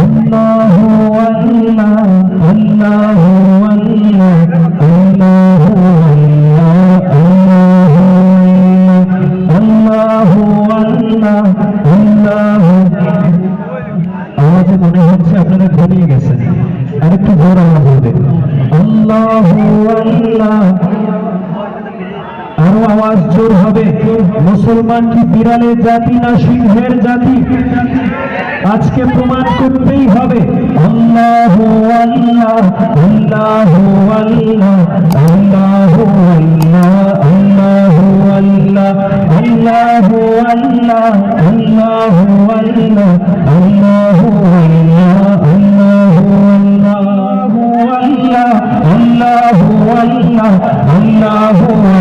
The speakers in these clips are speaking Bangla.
আল্লাহু আল্লাহ আল্লাহু আল্লাহ আল্লাহু আল্লাহু আল্লাহ আল্লাহু আওয়াজে মনে হচ্ছে আপনারা ঘুমিয়ে গেছেন, আরেকটু জোর আওয়াজ হবে। আল্লাহু আল্লাহ, আরো আওয়াজ জোর হবে। মুসলমান কি বিড়ালের জাতি না সিংহের জাতি? আজকে প্রমাণ করতেই হবে। আল্লাহু আল্লাহ আল্লাহু আল্লাহ আল্লাহু আল্লাহ আল্লাহু আল্লাহ আল্লাহু আল্লাহ আল্লাহু আল্লাহ আল্লাহু আল্লাহ আল্লাহু আল্লাহ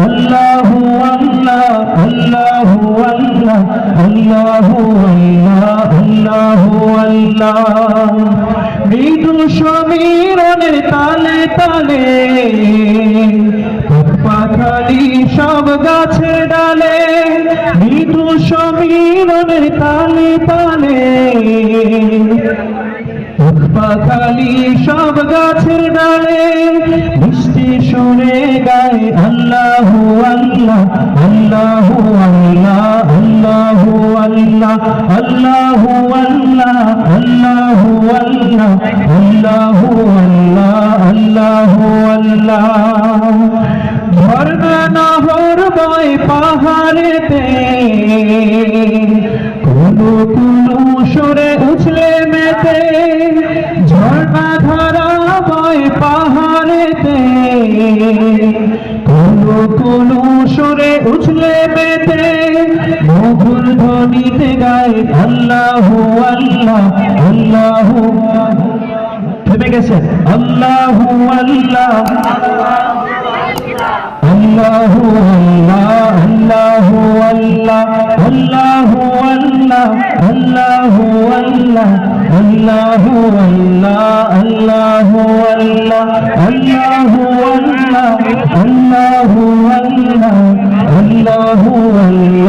আল্লাহু আল্লাহ আল্লাহু আল্লাহ আল্লাহু আল্লাহ। মৃদু সমীরণের তালে তালে পাখালি সব গাছের ডালে, মৃদু সমীরণের তালে তালে পাখালি সব গাছের ডালে, মিষ্টি সুরে গায় আল্লাহু আল্লাহ আল্লাহু আল্লাহ আল্লাহু আল্লাহ আল্লাহু আল্লাহ আল্লাহু আল্লাহ আল্লাহু আল্লাহ আল্লাহু আল্লাহ। ঝর্ণা নহর বয় পাহাড়েতে, কুলু কুলু সরে উছলে মেতে, ঝর্ণা ধারা বয় পাহাড়েতে, কুলু কুলু সরে উছলে মেতে, মধুর ধ্বনিতে গায় আল্লাহু আল্লাহ আল্লাহু। থেমে গেছে। আল্লাহু আল্লাহ আল্লাহু আল্লাহ আল্লাহু আল্লাহ আল্লাহু আল্লাহ আল্লাহু আল্লাহ আল্লাহু আল্লাহ আল্লাহু আল্লাহ আল্লাহু আল্লাহ আল্লাহু আল্লাহ আল্লাহু আল্লাহ